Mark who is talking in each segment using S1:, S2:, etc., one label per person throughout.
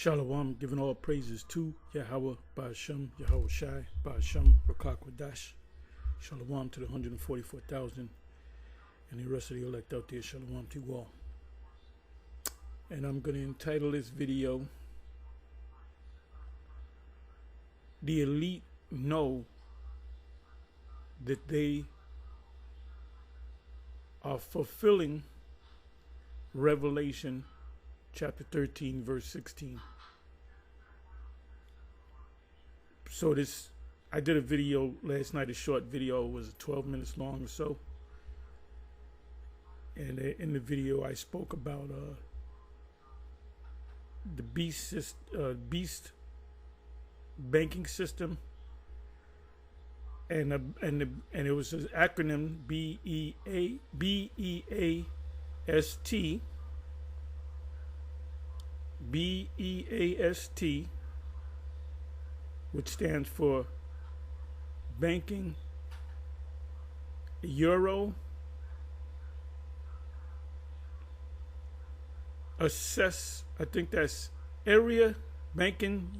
S1: Shiloh, giving all praises to Yahweh, Ba'ashem, Yahweh Shai, Ba'ashem, Rakakwadash. Shalom to the 144,000 and the rest of the elect out there. Shalom to you all. And I'm going to entitle this video, The Elite Know That They Are Fulfilling Revelation chapter 13, verse 16. So I did a video last night, a short video. It was 12 minutes long or so. And in the video, I spoke about the beast banking system, and it was an acronym BEAST, which stands for banking, euro, assess, I think that's area, banking,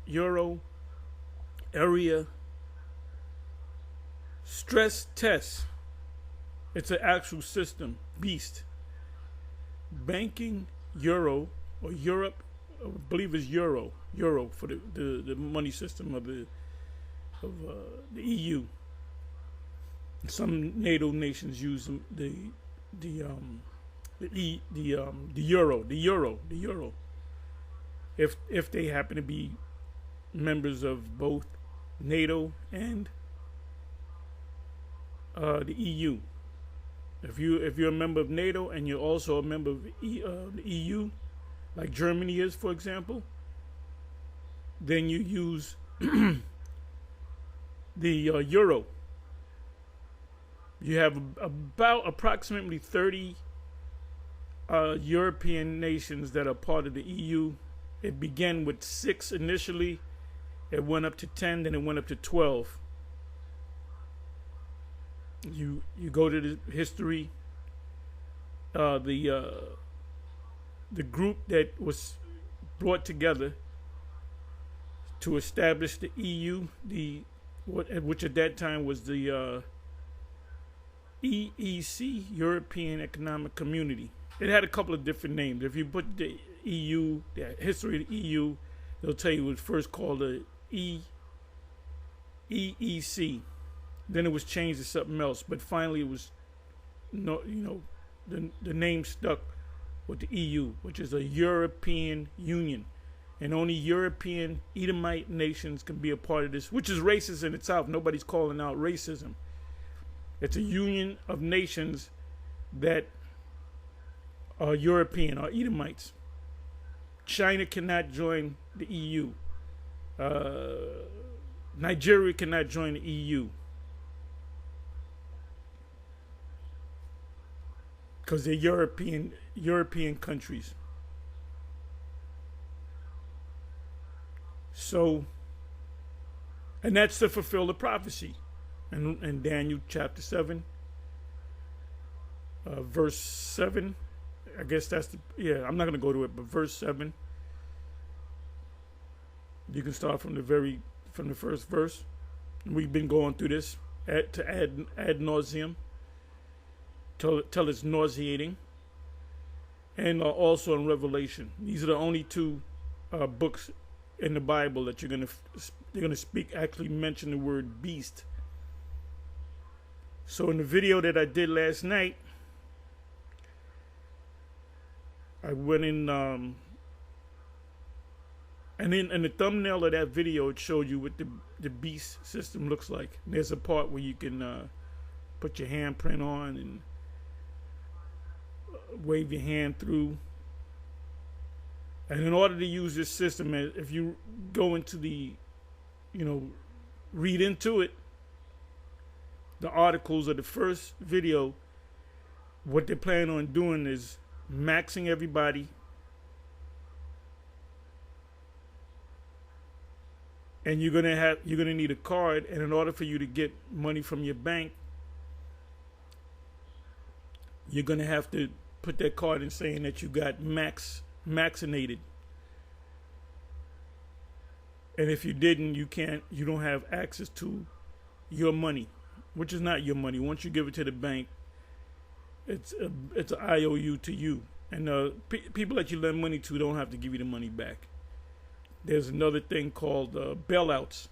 S1: euro, area, stress test. It's an actual system, beast. Banking, euro, or Europe, I believe it's euro for the money system of the EU. Some NATO nations use the euro, if they happen to be members of both NATO and the EU. If you're a member of NATO and you're also a member of the EU, like Germany is, for example, then you use the euro. You have approximately 30 European nations that are part of the EU. It began with 6 initially. It went up to 10, then it went up to 12. You go to the history. The group that was brought together to establish the EU, which at that time was the EEC, European Economic Community. It had a couple of different names. If you put the EU, the history of the EU, they'll tell you it was first called the EEC. Then it was changed to something else. But finally, it was, the name stuck with the EU, which is a European Union. And only European Edomite nations can be a part of this, which is racist in itself. Nobody's calling out racism. It's a union of nations that are European, are Edomites. China cannot join the EU. Nigeria cannot join the EU. Because they're European countries. So, and that's to fulfill the prophecy. In Daniel chapter 7, verse 7, I guess that's I'm not going to go to it, but verse 7. You can start from the first verse. We've been going through this ad nauseum. Till it's nauseating, and also in Revelation. These are the only 2 books in the Bible that they're gonna actually mention the word beast. So in the video that I did last night, I went in, and in the thumbnail of that video, it showed you what the beast system looks like. And there's a part where you can put your handprint on and wave your hand through. And in order to use this system, if you go into read into it, the articles of the first video, what they're planning on doing is maxing everybody, and you're gonna need a card, and in order for you to get money from your bank, you're gonna have to put that card in saying that you got maxinated. And if you didn't, you don't have access to your money, which is not your money. Once you give it to the bank, it's an IOU to you. And people that you lend money to don't have to give you the money back. There's another thing called bailouts.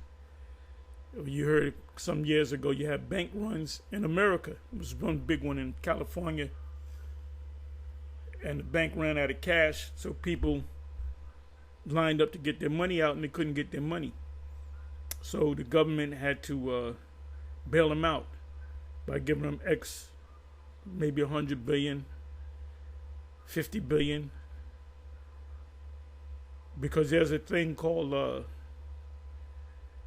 S1: You heard some years ago you had bank runs in America. There was one big one in California. And the bank ran out of cash, so people lined up to get their money out and they couldn't get their money. So the government had to bail them out by giving them maybe 100 billion, 50 billion. Because there's a thing called,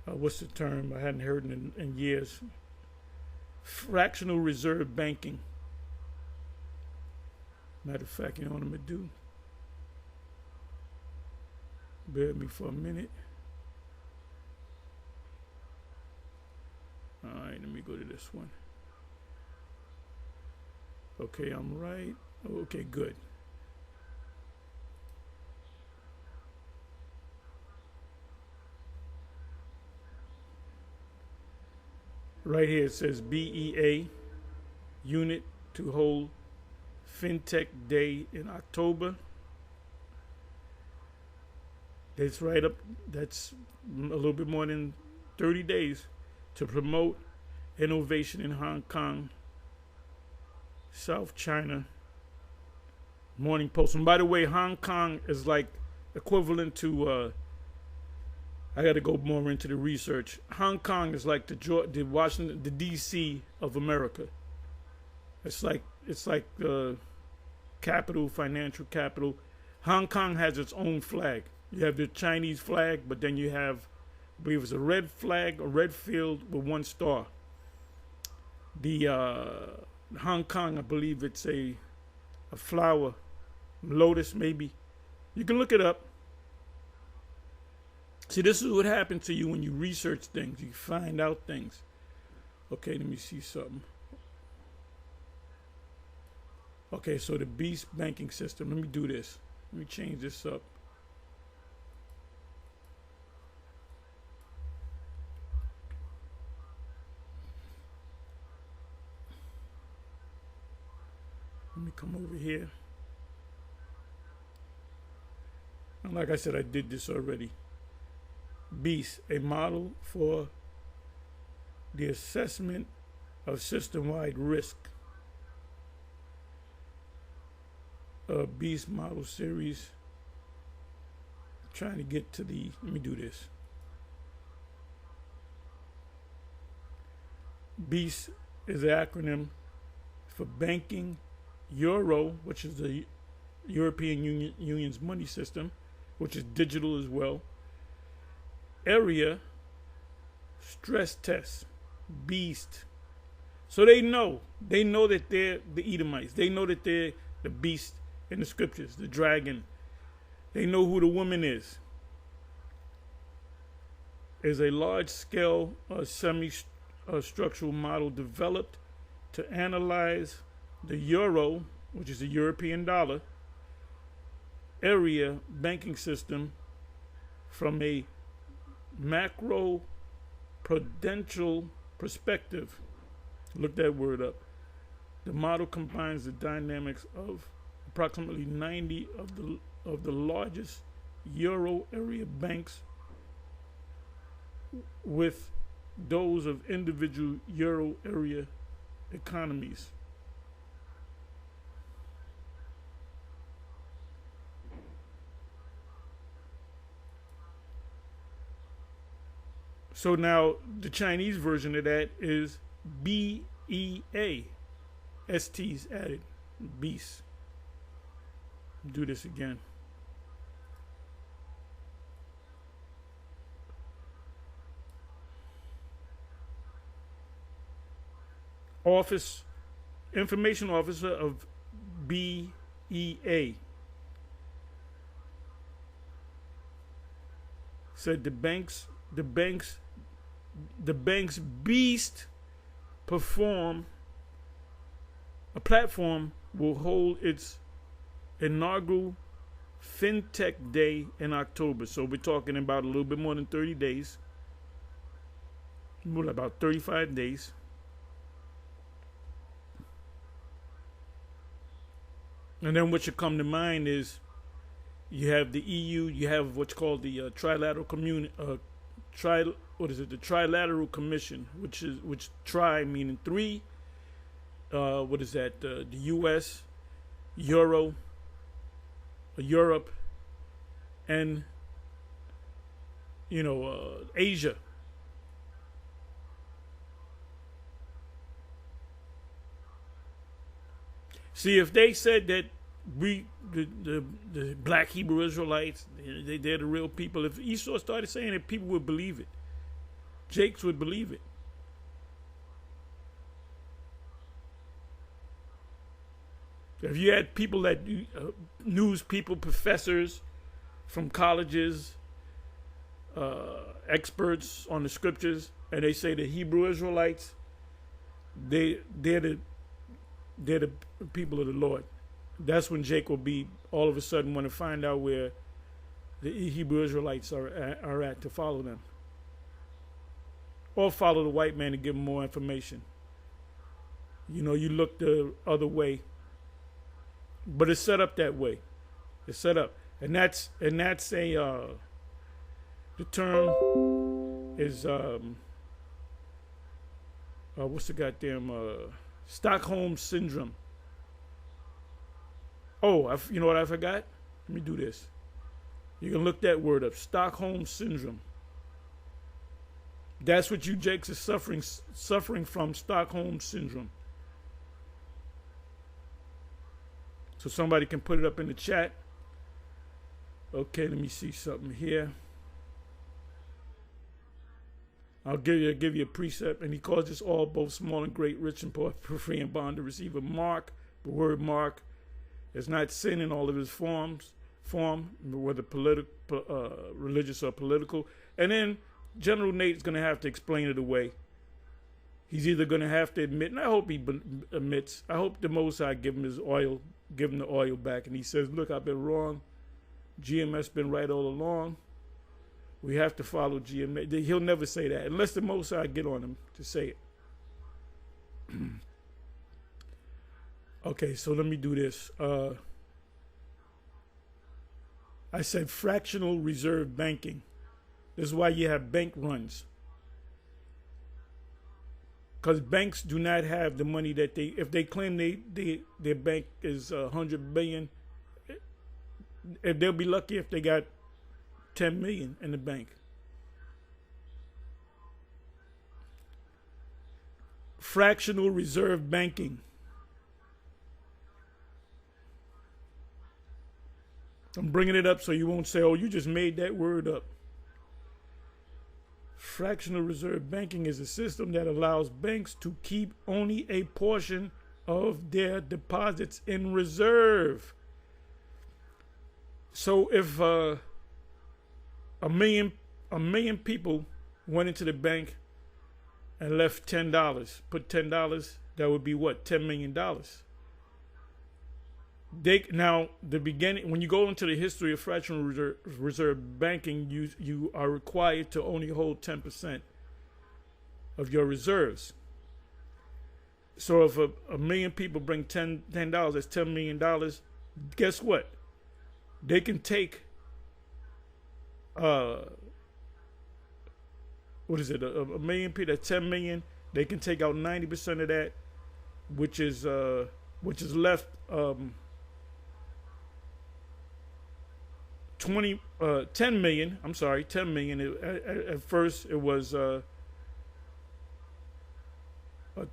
S1: what's the term? I hadn't heard it in years. Fractional reserve banking. Matter of fact, you know what I'm going to do? Bear with me for a minute. All right, let me go to this one. Okay, I'm right. Okay, good. Right here it says BEA unit to hold fintech day in October. That's right up. That's a little bit more than 30 days to promote innovation in Hong Kong, South China. Morning Post. And by the way, Hong Kong is like equivalent to. I got to go more into the research. Hong Kong is like the Washington, the D.C. of America. It's like the capital, financial capital. Hong Kong has its own flag. You have the Chinese flag, but then you have, I believe it's a red flag, a red field with one star. The Hong Kong, I believe it's a flower, lotus maybe. You can look it up. See, this is what happens to you when you research things. You find out things. Okay, let me see something. Okay, so the Beast banking system. Let me do this. Let me change this up. Let me come over here. And like I said, I did this already. Beast, a model for the assessment of system-wide risk. Beast model series. I'm trying to get to the, let me do this. Beast is an acronym for Banking Euro, which is the European Union's money system, which is digital as well. Area, stress test, beast. So they know that they're the Edomites. They know that they're the beast in the scriptures, the dragon. They know who the woman is. Is a large-scale semi-structural model developed to analyze the euro, which is the European dollar, area banking system from a macro prudential perspective. Look that word up. The model combines the dynamics of approximately 90 of the largest euro area banks with those of individual euro area economies. So now the Chinese version of that is BEA. ST's added. Beast. Do this again. Information officer of BEA said the bank's Beast platform will hold its inaugural fintech day in October. So we're talking about a little bit more than 30 days. About 35 days. And then what should come to mind is you have the EU, you have what's called the trilateral the Trilateral Commission, which tri meaning three. What is that? The U.S., Europe, and Asia. See, if they said that the black Hebrew Israelites, they're the real people. If Esau started saying it, people would believe it. Jakes would believe it. If you had people that news people, professors from colleges, experts on the scriptures, and they say the Hebrew Israelites, they're the people of the Lord. That's when Jake will be all of a sudden want to find out where the Hebrew Israelites are at to follow them. Or follow the white man to give him more information. You look the other way. But it's set up that way. It's set up. And that's a the term is what's the goddamn Stockholm syndrome. Oh, you know what I forgot? Let me do this. You can look that word up. Stockholm syndrome. That's what you Jakes is suffering from, Stockholm syndrome. So somebody can put it up in the chat. Okay, let me see something here. I'll give you a precept, and he calls this all, both small and great, rich and poor, free and bond, to receive a mark. The word mark is not sin in all of its form, whether religious or political. And then General Nate's going to have to explain it away. He's either going to have to admit, and I hope he admits, I hope the Most High give him the oil back, and he says, look, I've been wrong. GMS been right all along. We have to follow GMS. He'll never say that, unless the Most High get on him to say it. Okay, so let me do this. I said fractional reserve banking. This is why you have bank runs. Because banks do not have the money that if they claim their bank is 100 billion, if they'll be lucky if they got 10 million in the bank. Fractional reserve banking. I'm bringing it up so you won't say, oh, you just made that word up. Fractional reserve banking is a system that allows banks to keep only a portion of their deposits in reserve. So if a million people went into the bank and left $10, put $10, that would be what? $10 million. Now, the beginning, when you go into the history of fractional reserve banking, you are required to only hold 10% of your reserves. So if a million people bring $10, that's $10 million. Guess what? They can take, what is it? A million people, that's 10 million. They can take out 90% of that, which is left. 10 million. I'm sorry, 10 million. At first, it was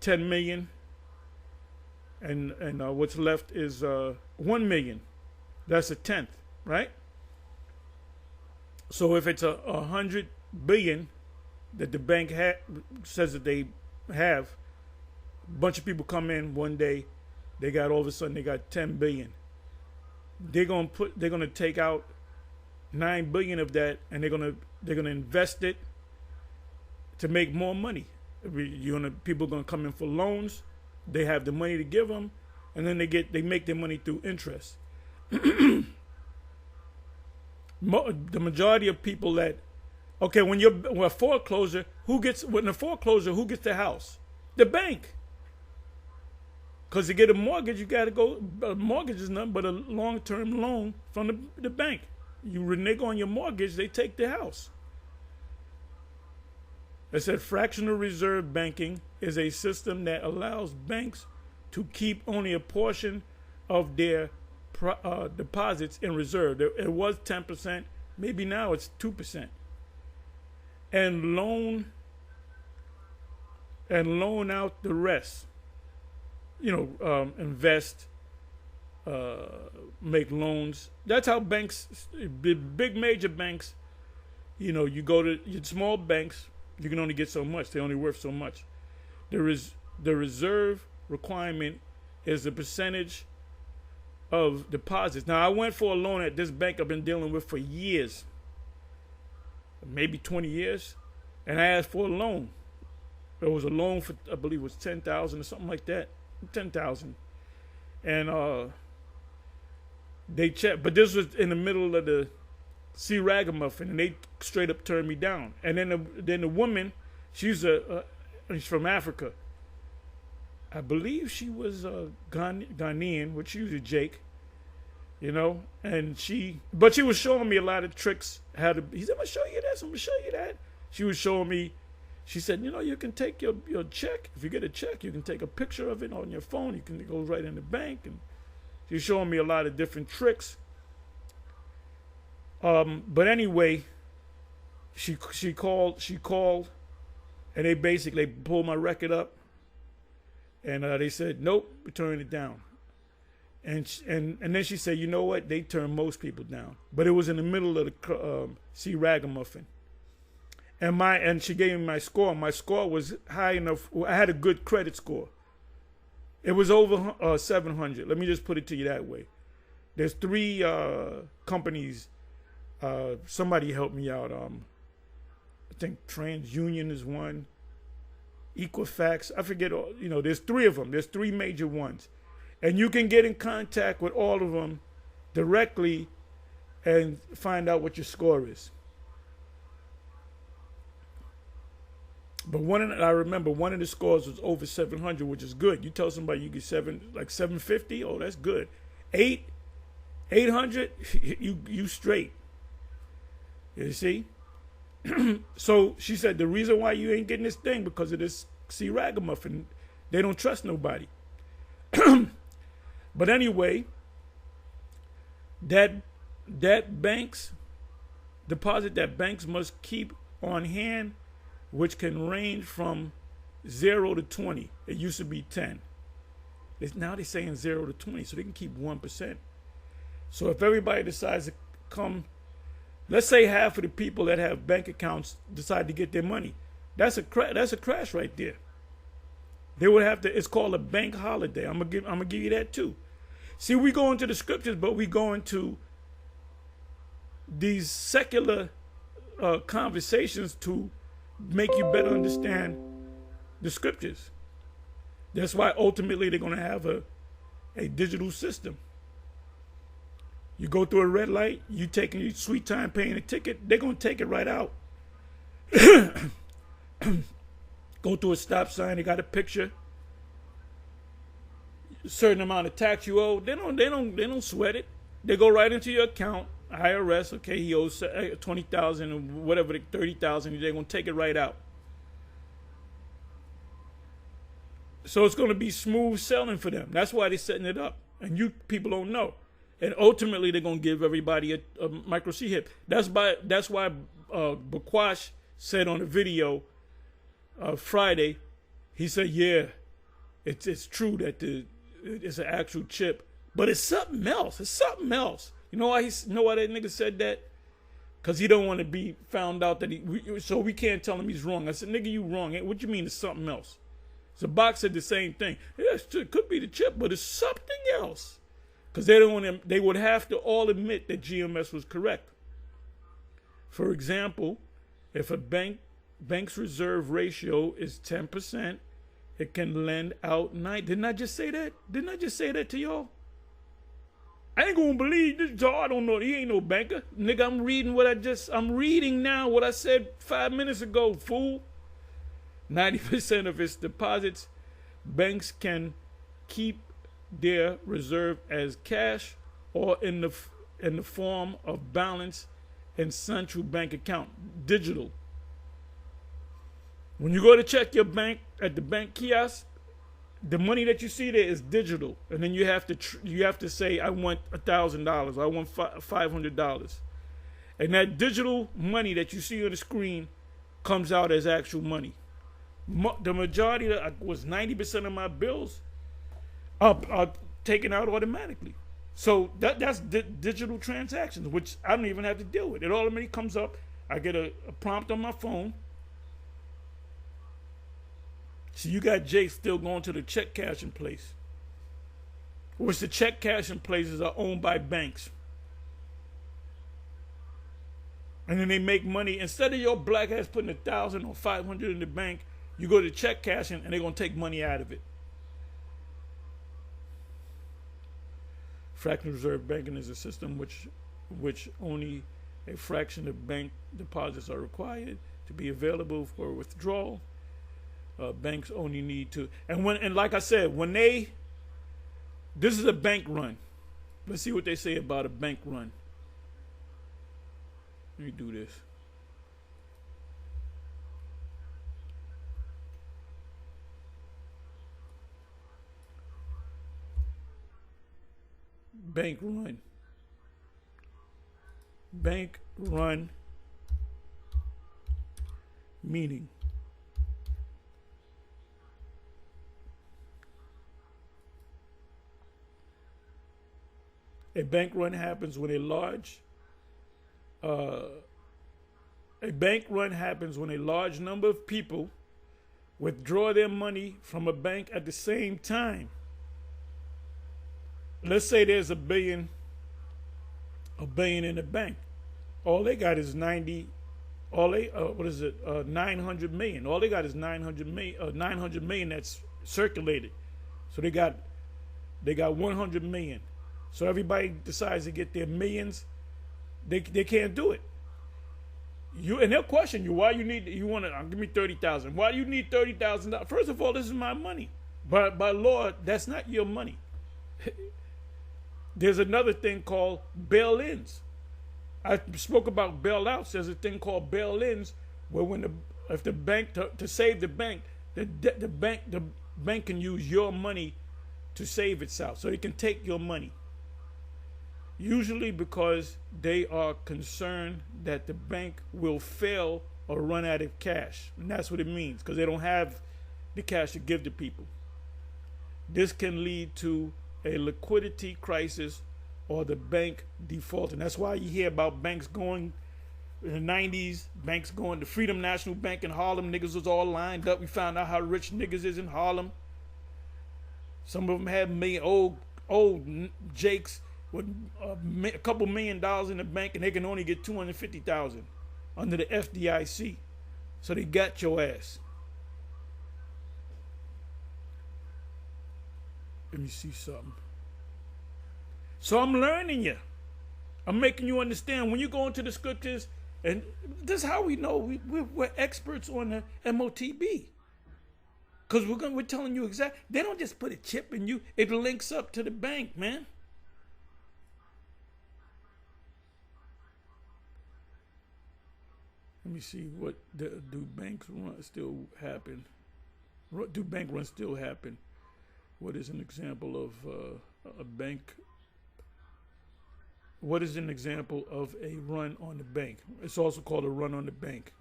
S1: 10 million, and what's left is 1 million. That's a tenth, right? So if it's 100 billion that the bank says that they have, a bunch of people come in one day, they got all of a sudden they got 10 billion. They're gonna take out 9 billion of that, and they're gonna invest it to make more money. People are gonna come in for loans. They have the money to give them, and then they make their money through interest. The majority of people that, okay, when a foreclosure, who gets the house? The bank. Because to get a mortgage, you got to go. A mortgage is nothing but a long-term loan from the bank. You renege on your mortgage, they take the house. It said fractional reserve banking is a system that allows banks to keep only a portion of their deposits in reserve. It was 10%, maybe now it's 2%, and loan out the rest. Invest, make loans. That's how banks, big major banks, you go to your small banks, you can only get so much. They're only worth so much. The reserve requirement is the percentage of deposits. Now, I went for a loan at this bank I've been dealing with for years, maybe 20 years, and I asked for a loan. It was a loan for, I believe it was $10,000 or something like that. 10,000, and they checked, but this was in the middle of the sea ragamuffin, and they straight up turned me down. And then the woman, she's from Africa. I believe she was Ghanaian, which usually Jake, and but she was showing me a lot of tricks. He said, I'm gonna show you this, I'm gonna show you that. She was showing me. She said, you can take your check. If you get a check, you can take a picture of it on your phone. It goes right in the bank. And she's showing me a lot of different tricks. But anyway, she called, and they basically pulled my record up, and they said, nope, we're turning it down. And then she said, you know what? They turn most people down. But it was in the middle of the sea ragamuffin. And she gave me my score. My score was high enough. I had a good credit score. It was over 700. Let me just put it to you that way. There's 3 companies. Somebody helped me out. I think TransUnion is one. Equifax. I forget. There's 3 of them. There's 3 major ones, and you can get in contact with all of them directly and find out what your score is. But I remember one of the scores was over 700, which is good. You tell somebody you get 750, oh, that's good. 800, you straight. You see? So she said the reason why you ain't getting this thing because of this sea ragamuffin. They don't trust nobody. But anyway, that banks deposit that banks must keep on hand, which can range from 0 to 20. It used to be 10. Now they're saying 0 to 20, so they can keep 1%. So if everybody decides to come, let's say half of the people that have bank accounts decide to get their money, that's a crash right there. They would have to. It's called a bank holiday. I'm gonna give you that too. See, we go into the scriptures, but we go into these secular conversations to make you better understand the scriptures. That's why ultimately they're going to have a digital system. You go through a red light, you taking your sweet time paying a ticket, they're going to take it right out. Go through a stop sign, they got a picture, a certain amount of tax you owe. They don't sweat it. They go right into your account. IRS, okay, he owes 20,000 or whatever, 30,000. They're gonna take it right out. So it's gonna be smooth selling for them. That's why they're setting it up, and you people don't know. And ultimately, they're gonna give everybody a micro C hip. That's why Bakwash said on the video Friday, he said, yeah, it's true that it's an actual chip, but it's something else. It's something else. You know why that nigga said that? Because he don't want to be found out that so we can't tell him he's wrong. I said, nigga, you wrong. What you mean it's something else? So Bach said the same thing. Yes, it could be the chip, but it's something else. Because they would have to all admit that GMS was correct. For example, if a bank's reserve ratio is 10%, it can lend out 9. Didn't I just say that? Didn't I just say that to y'all? I ain't gonna believe this. So I don't know. He ain't no banker. Nigga, I'm reading now what I said 5 minutes ago, fool. 90% of its deposits, banks can keep their reserve as cash or in the form of balance in central bank account, digital. When you go to check your bank at the bank kiosk, the money that you see there is digital, and then you have to say, I want $1,000, I want $500, and that digital money that you see on the screen comes out as actual money. The majority was 90% of my bills are taken out automatically. So that's digital transactions, which I don't even have to deal with. It automatically comes up. I get a prompt on my phone. So you got Jake still going to the check cashing place, which the check cashing places are owned by banks. And then they make money. Instead of your black ass putting 1,000 or 500 in the bank, you go to check cashing and they're going to take money out of it. Fractional reserve banking is a system which only a fraction of bank deposits are required to be available for withdrawal. Banks only need to, and like I said, this is a bank run. Let's see what they say about a bank run. Let me do this. Bank run. Bank run meaning. A bank run happens when a large number of people withdraw their money from a bank at the same time. Let's say there's a billion in the bank. All they got is 900 million. All they got is 900 million that's circulated. So they got 100 million. So everybody decides to get their millions. They can't do it. And they'll question you, why you want to give me 30,000. Why do you need $30,000? First of all, this is my money. But by law, that's not your money. There's another thing called bail-ins. I spoke about bailouts. There's a thing called bail-ins where if the bank to save the bank, the bank can use your money to save itself. So it can take your money. Usually because they are concerned that the bank will fail or run out of cash. And that's what it means, because they don't have the cash to give to people. This can lead to a liquidity crisis or the bank defaulting. That's why you hear about banks going in the 90s, banks going to Freedom National Bank in Harlem. Niggas was all lined up. We found out how rich niggas is in Harlem. Some of them had old Jakes with a couple $1 million in the bank, and they can only get $250,000 under the FDIC. So they got your ass. Let me see something. So I'm learning you. I'm making you understand when you go into the scriptures, and this is how we know we're experts on the MOTB. Because we're telling you exactly. They don't just put a chip in you. It links up to the bank, man. Let me see, what do banks run still happen? Do bank runs still happen? What is an example of a bank? What is an example of a run on the bank? It's also called a run on the bank.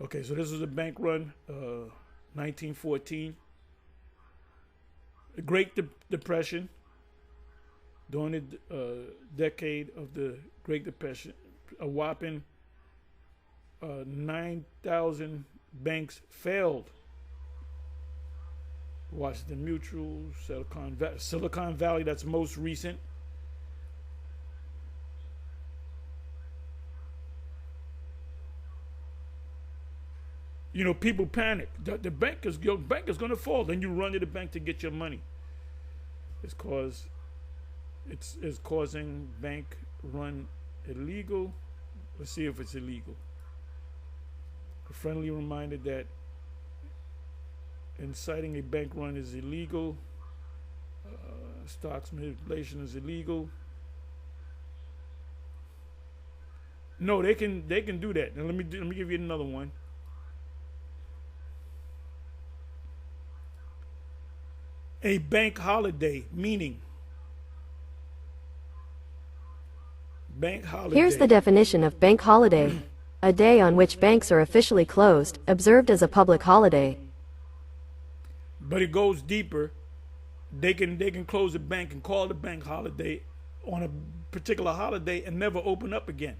S1: Okay, so this is a bank run, 1914. The Great Depression. During the decade of the Great Depression, a whopping 9,000 banks failed. Washington Mutual, Silicon Valley, that's most recent. People panic. Your bank is going to fall. Then you run to the bank to get your money. It's cause it's causing bank run illegal. Let's see if it's illegal. A friendly reminder that inciting a bank run is illegal. Stocks manipulation is illegal. No, they can do that. Now let me give you another one. A bank holiday, meaning bank holiday.
S2: Here's the definition of bank holiday. A day on which banks are officially closed, observed as a public holiday.
S1: But it goes deeper. They can close a bank and call the bank holiday on a particular holiday and never open up again.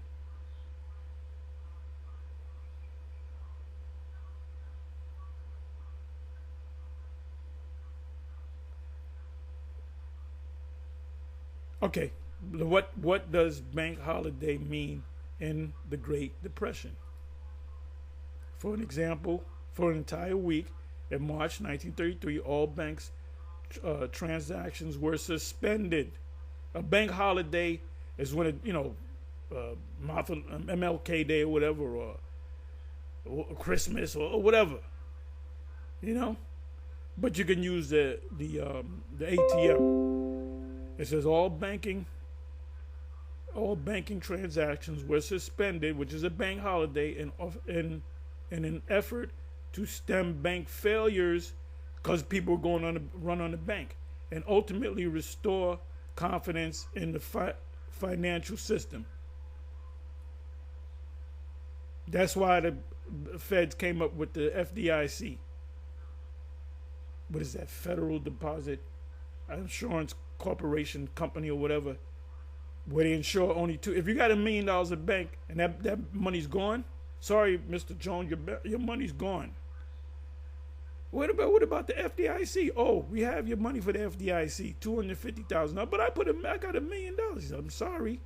S1: Okay, what does bank holiday mean in the Great Depression? For an example, for an entire week in March 1933, all banks transactions were suspended. A bank holiday is when MLK Day or whatever, or Christmas or whatever, But you can use the ATM. It says all banking transactions were suspended, which is a bank holiday, in an effort to stem bank failures, because people were going on run on the bank, and ultimately restore confidence in the financial system. That's why the feds came up with the FDIC. What is that? Federal Deposit Insurance Corporation Company or whatever, where they insure only two. If you got $1 million at bank and that money's gone, sorry, Mr. Jones, your money's gone. What about the FDIC? Oh, we have your money for the FDIC, $250,000. But I got $1 million. I'm sorry.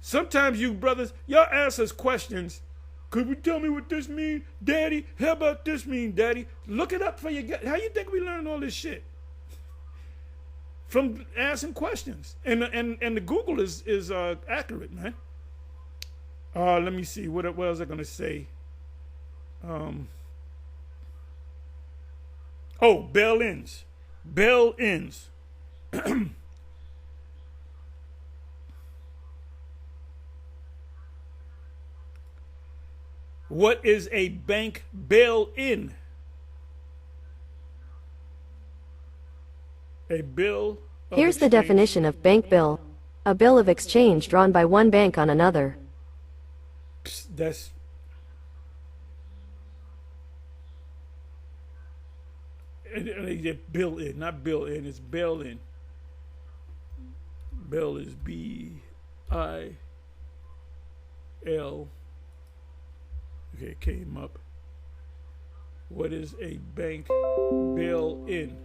S1: Sometimes you brothers, y'all ask us questions. Could you tell me what this mean, Daddy? How about this mean, Daddy? Look it up for you. How you think we learn all this shit? From asking questions. And the Google is accurate, man. Let me see. What was I gonna say? Bail-ins. Bail-ins. What is a bank bail-in? A bill of
S2: Here's the
S1: exchange.
S2: definition of bank bill. A bill of exchange drawn by one bank on another.
S1: That's bill-in, not bill-in. It's bail-in. Bill is B-I-L. Okay, it came up. What is a bank bail-in?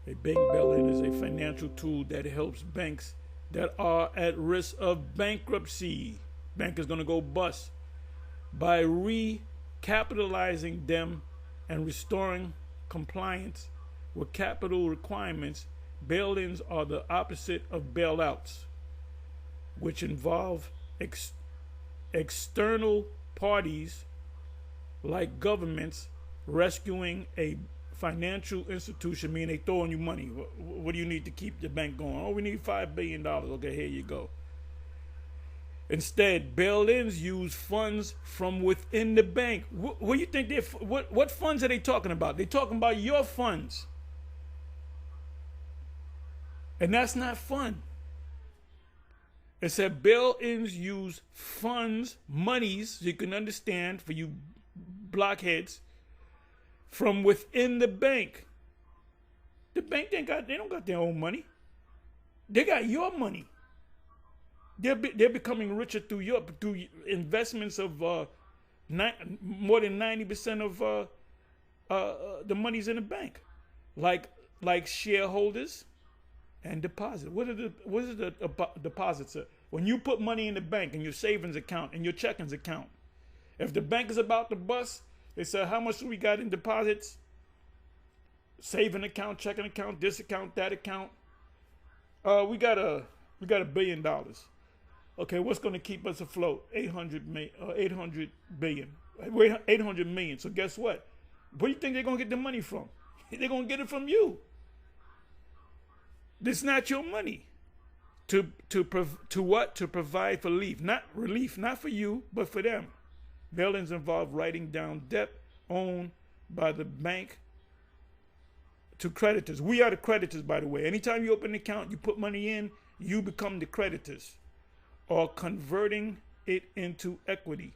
S1: A bank bail-in is a financial tool that helps banks that are at risk of bankruptcy. Bank is going to go bust. By recapitalizing them and restoring compliance with capital requirements, bail-ins are the opposite of bailouts, which involve external parties like governments rescuing a financial institution, meaning they throwing you money. What do you need to keep the bank going? Oh, we need $5 billion. Okay, here you go. Instead, bail-ins use funds from within the bank. What do you think what funds are they talking about? They're talking about your funds. And that's not fun. It said bail-ins use funds, monies, so you can understand for you blockheads, from within the bank. The bank they don't got their own money. They got your money. They're becoming richer through investments of more than 90% of the money's in the bank, like shareholders and deposit. What are the deposits? When you put money in the bank, in your savings account, in your checkings account, if the bank is about to bust, they say, how much do we got in deposits? Saving account, checking account, this account, that account. We got $1 billion. Okay, what's going to keep us afloat? 800 billion. 800 million. So guess what? Where do you think they're going to get the money from? They're going to get it from you. This is not your money. To what? To provide for relief, not for you, but for them. Bail-ins involve writing down debt owned by the bank to creditors. We are the creditors, by the way. Anytime you open an account, you put money in, you become the creditors, or converting it into equity.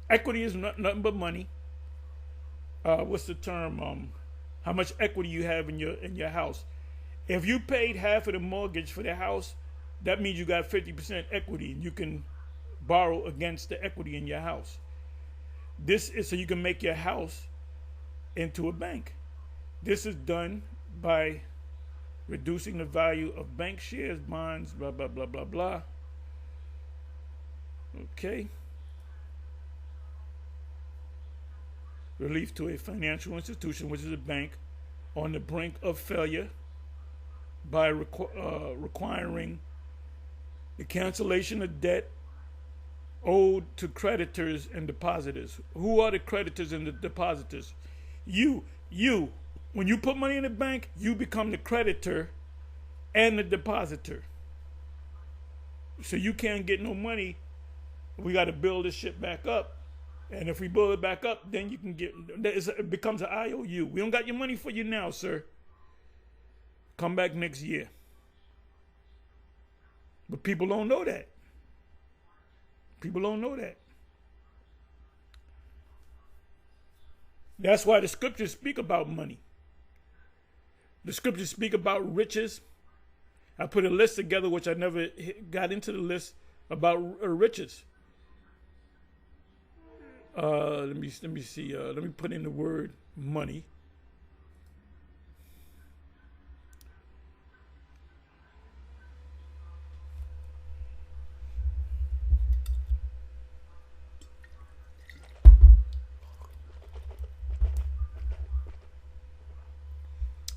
S1: Equity is nothing but money. What's the term? How much equity you have in your house. If you paid half of the mortgage for the house, that means you got 50% equity, and you can borrow against the equity in your house. This is so you can make your house into a bank. This is done by reducing the value of bank shares, bonds, blah, blah, blah, blah, blah. Okay. Relief to a financial institution, which is a bank, on the brink of failure by requiring the cancellation of debt owed to creditors and depositors. Who are the creditors and the depositors? You. When you put money in the bank, you become the creditor and the depositor. So you can't get no money. We got to build this shit back up. And if we build it back up, then you can get, it becomes an IOU. We don't got your money for you now, sir. Come back next year. But people don't know that. People don't know that. That's why the scriptures speak about money. The scriptures speak about riches. I put a list together, which I never got into the list, about riches. Let me see. Let me put in the word money.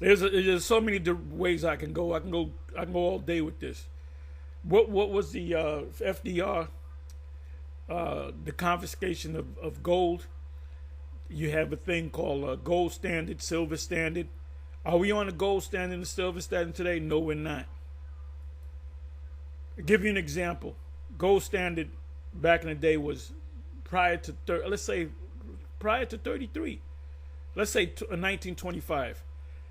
S1: There's so many ways I can go. I can go all day with this. What was the FDR? The confiscation of gold. You have a thing called gold standard, silver standard. Are we on a gold standard and silver standard today? No, we're not. I'll give you an example. Gold standard back in the day was prior to 33. Let's say 1925.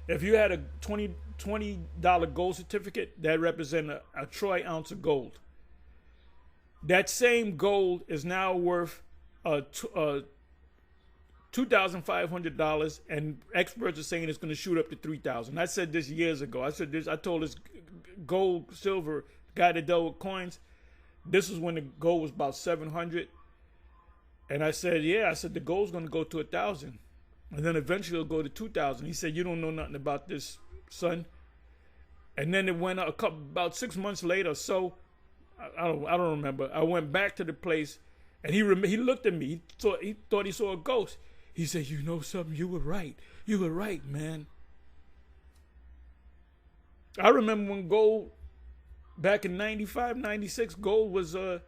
S1: If you had a $20 gold certificate, that represented a troy ounce of gold. That same gold is now worth $2,500, and experts are saying it's going to shoot up to $3,000. I said this years ago. I told this gold, silver guy that dealt with coins. This was when the gold was about 700, and I said, the gold's going to go to 1,000, and then eventually it'll go to 2,000. He said, you don't know nothing about this, son. And then it went up about 6 months later. So I don't remember. I went back to the place, and he looked at me. He thought he saw a ghost. He said, you know something? You were right. You were right, man. I remember when gold, back in 95, 96, gold was $200,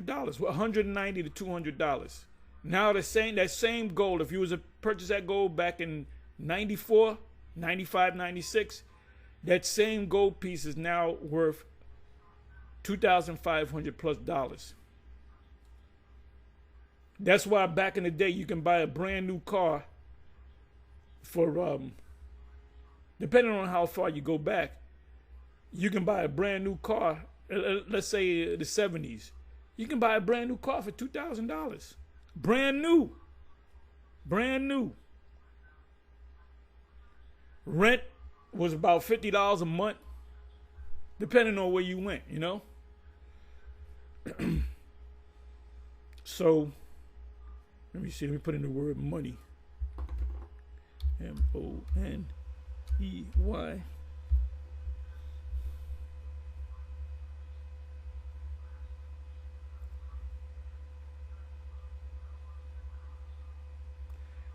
S1: $190 to $200. Now that same gold, if you was to purchase that gold back in 94, 95, 96, that same gold piece is now worth $2,500 plus dollars. That's why back in the day you can buy a brand new car for depending on how far you go back, you can buy a brand new car. Let's say the 70s, you can buy a brand new car for $2,000. Brand new. Rent was about $50 a month, depending on where you went, you know. So let me see. Let me put in the word money. MONEY.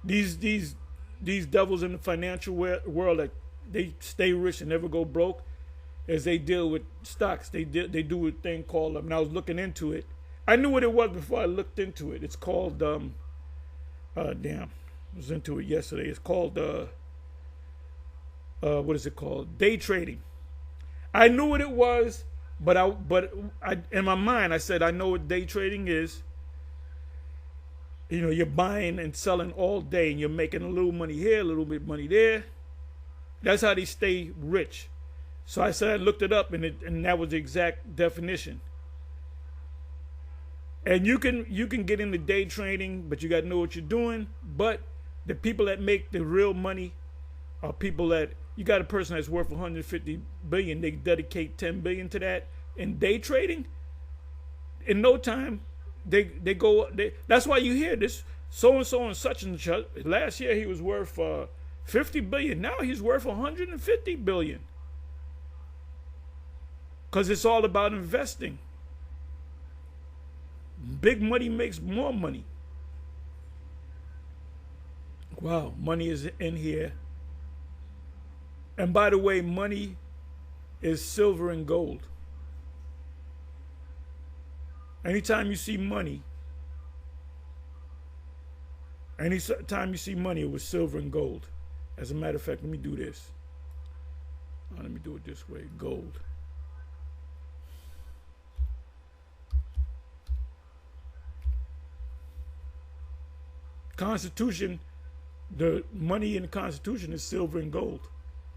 S1: These devils in the financial world, that they stay rich and never go broke, as they deal with stocks. They do a thing called, and I was looking into it. I knew what it was before I looked into it. It's called I was into it yesterday. It's called what is it called? Day trading. I knew what it was, but I in my mind I said I know what day trading is. You know, you're buying and selling all day, and you're making a little money here, a little bit of money there. That's how they stay rich. So I said I looked it up, and that was the exact definition. And you can get into day trading, but you got to know what you're doing. But the people that make the real money are people that, you got a person that's worth 150 billion, they dedicate 10 billion to that. In day trading, in no time, that's why you hear this so and such and such. Last year he was worth 50 billion. Now he's worth 150 billion. Because it's all about investing. Big money makes more money. Wow, money is in here. And by the way, money is silver and gold. Anytime you see money, it was silver and gold. As a matter of fact, let me do this. Let me do it this way. Gold. Constitution, the money in the Constitution is silver and gold.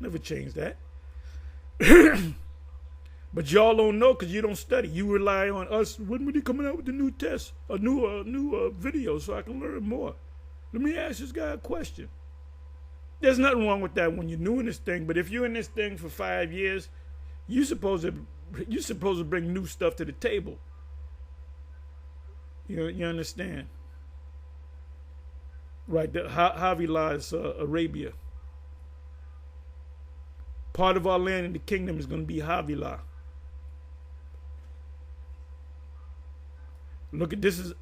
S1: Never changed that. But y'all don't know because you don't study. You rely on us. When are they coming out with the new test, a new video, so I can learn more? Let me ask this guy a question. There's nothing wrong with that when you're new in this thing. But if you're in this thing for 5 years, you're supposed to bring new stuff to the table. You understand? Right, Havilah is Arabia. Part of our land in the kingdom is going to be Havilah. Look at this is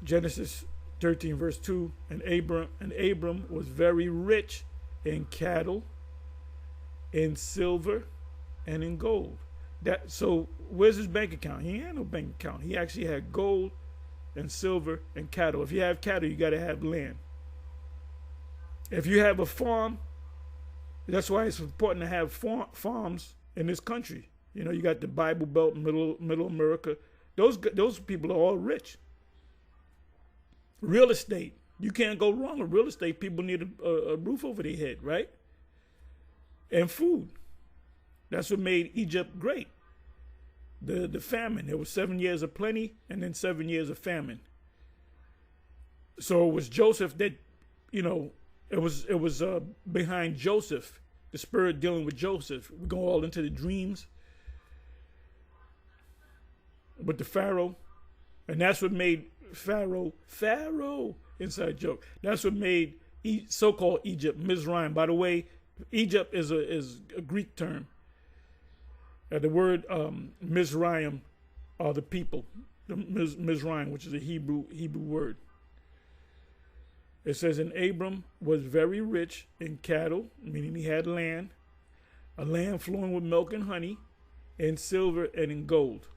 S1: Genesis 13 verse 2. And Abram was very rich in cattle, in silver, and in gold. So where's his bank account? He ain't had no bank account. He actually had gold and silver and cattle. If you have cattle, you got to have land. If you have a farm, that's why it's important to have farms in this country. You know, you got the Bible Belt, middle America. Those people are all rich. Real estate, you can't go wrong with real estate. People need a roof over their head, right? And food. That's what made Egypt great. The famine. There was 7 years of plenty and then 7 years of famine. So it was Joseph that, it was behind Joseph, the spirit dealing with Joseph. We go all into the dreams with the Pharaoh. And that's what made Pharaoh, inside joke. That's what made so-called Egypt, Mizraim. By the way, Egypt is a Greek term. The word Mizraim are the people. Mizraim, which is a Hebrew word. It says, and Abram was very rich in cattle, meaning he had land, a land flowing with milk and honey, in silver and in gold.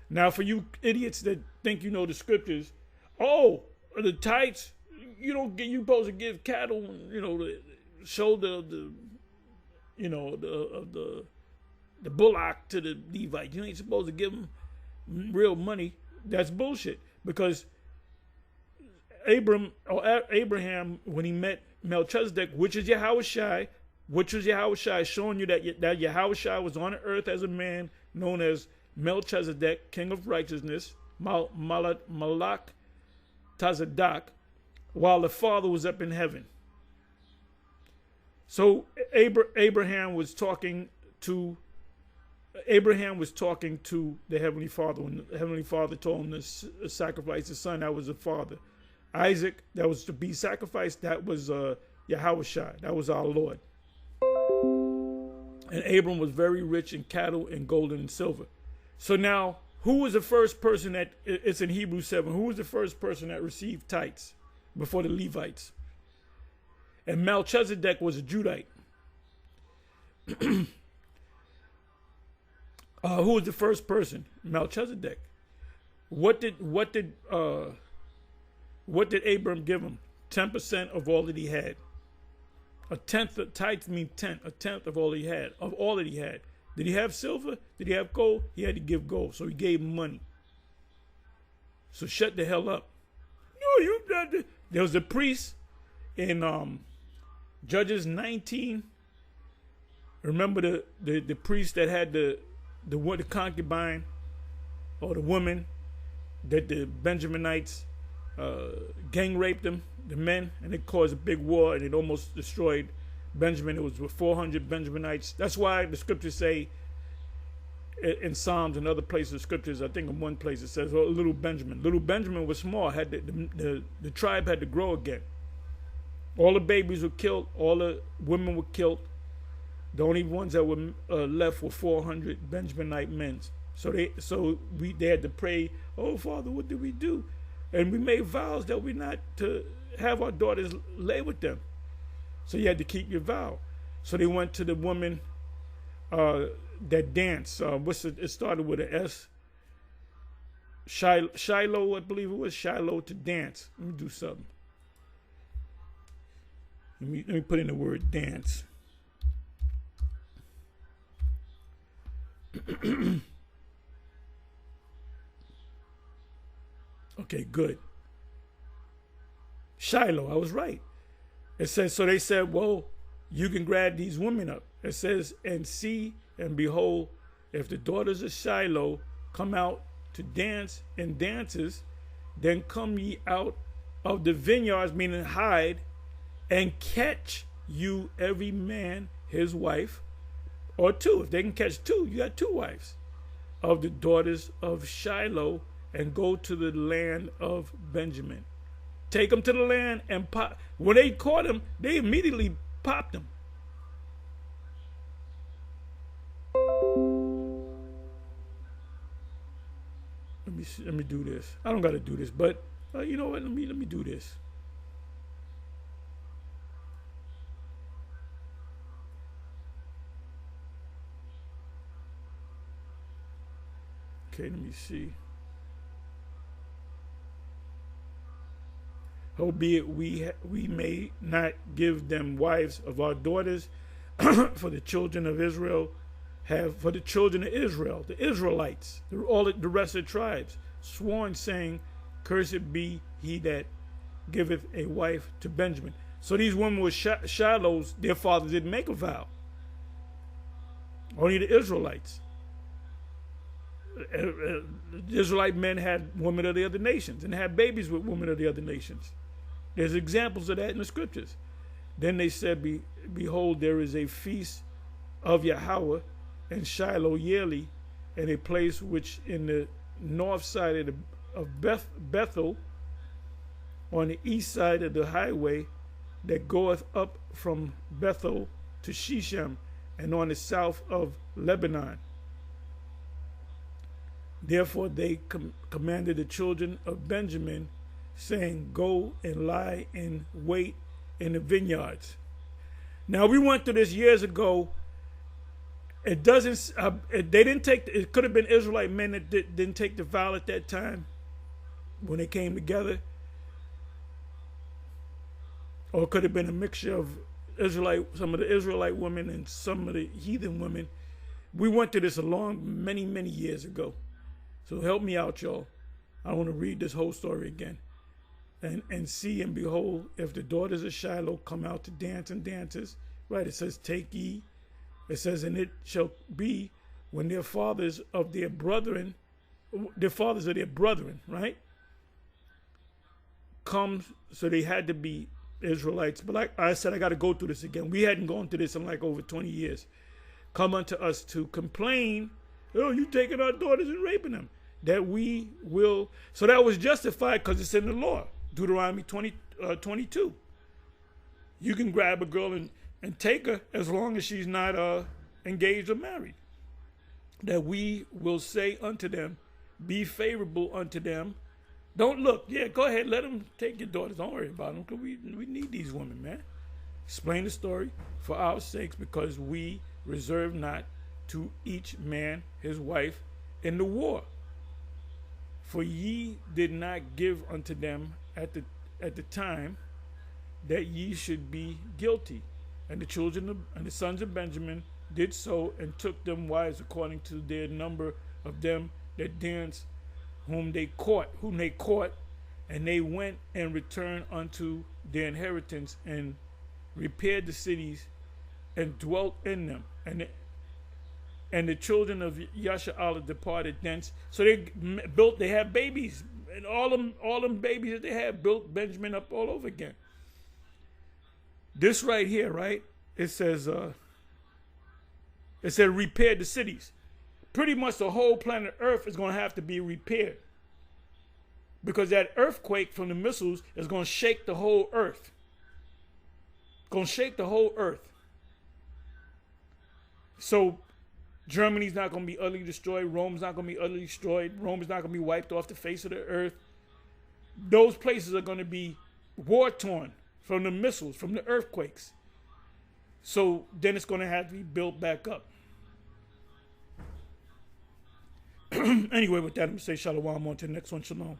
S1: Now, for you idiots that think you know the scriptures, the tithes, you supposed to give cattle, the shoulder of the bullock to the Levite. You ain't supposed to give them real money. That's bullshit. Because Abraham, when he met Melchizedek, which is Yahushai, showing you that Yahushai was on the earth as a man known as Melchizedek, king of righteousness, Malak Tazadak, while the Father was up in heaven. So Abraham was talking to the Heavenly Father when the Heavenly Father told him to sacrifice his son. That was the Father. Isaac, that was to be sacrificed. That was Yahushua. That was our Lord. And Abram was very rich in cattle and gold and silver. So now, Who was the first person that, it's in Hebrews 7, who was the first person that received tithes before the Levites? And Melchizedek was a Judite. Who was the first person? Melchizedek. What did Abram give him? 10% of all that he had. A tenth of tithes mean a tenth of all he had, of all that he had. Did he have silver? Did he have gold? He had to give gold, so he gave him money. So shut the hell up. No, you got to. There was a priest in Judges 19. Remember the priest that had the concubine or the woman that the Benjaminites gang raped them, the men, and it caused a big war and it almost destroyed Benjamin. It was with 400 Benjaminites. That's why the scriptures say in Psalms and other places of scriptures, I think in one place it says, oh, little Benjamin. Little Benjamin was small. Had the tribe had to grow again. All the babies were killed. All the women were killed. The only ones that were left were 400 Benjaminite men. So they had to pray, oh, Father, what did we do? And we made vows that we're not to have our daughters lay with them. So you had to keep your vow. So they went to the woman that danced. It started with an S. Shiloh, I believe it was. Shiloh to dance. Let me do something. Let me put in the word dance. Okay, good. Shiloh, I was right. It says, so they said, well, you can grab these women up. It says, and see and behold, if the daughters of Shiloh come out to dance in dances, then come ye out of the vineyards, meaning hide, and catch you every man his wife, or two. If they can catch two, you got two wives of the daughters of Shiloh, and go to the land of Benjamin. Take them to the land and pop. When they caught him, they immediately popped him. Let me do this. I don't got to do this, but you know what? Let me do this. Okay, let me see. Howbeit we may not give them wives of our daughters, for the children of Israel for the children of Israel, the Israelites, all the rest of the tribes, sworn, saying, cursed be he that giveth a wife to Benjamin. So these women were Shiloh's, their fathers didn't make a vow. Only the Israelites. The Israelite men had women of the other nations and had babies with women of the other nations. There's examples of that in the scriptures. Then they said, behold, there is a feast of Yahweh in Shiloh yearly, in a place which in the north side of Bethel, on the east side of the highway that goeth up from Bethel to Shechem, and on the south of Lebanon. Therefore they commanded the children of Benjamin, saying, go and lie in wait in the vineyards. Now we went through this years ago. It doesn't. They didn't take. It could have been Israelite men that didn't take the vow at that time when they came together, or it could have been a mixture of some of the Israelite women and some of the heathen women. We went through this many years ago. So help me out, y'all. I want to read this whole story again. And see and behold, if the daughters of Shiloh come out to dance and dances, right? It says, take ye. It says, and it shall be when their fathers of their brethren, right? Come, so they had to be Israelites. But like I said, I got to go through this again. We hadn't gone through this in like over 20 years. Come unto us to complain, oh, you taking our daughters and raping them. That we will. So that was justified because it's in the law. Deuteronomy 22. You can grab a girl and take her as long as she's not engaged or married. That we will say unto them, be favorable unto them. Don't look. Yeah, go ahead. Let them take your daughters. Don't worry about them, because we need these women, man. Explain the story for our sakes, because we reserve not to each man his wife in the war. For ye did not give unto them at the time that ye should be guilty. And the and the sons of Benjamin did so, and took them wives according to their number of them that danced, whom they caught, and they went and returned unto their inheritance, and repaired the cities, and dwelt in them. And the children of Yasha'Allah departed thence. So they had babies, and all them babies that they had built Benjamin up all over again. This right here, right? It said repaired the cities. Pretty much the whole planet Earth is going to have to be repaired, because that earthquake from the missiles is going to shake the whole Earth. It's going to shake the whole Earth. So Germany's not going to be utterly destroyed. Rome's not going to be utterly destroyed. Rome is not going to be wiped off the face of the earth. Those places are going to be war-torn from the missiles, from the earthquakes. So then it's going to have to be built back up. Anyway, with that, I'm going to say shalom, on to the next one. Shalom.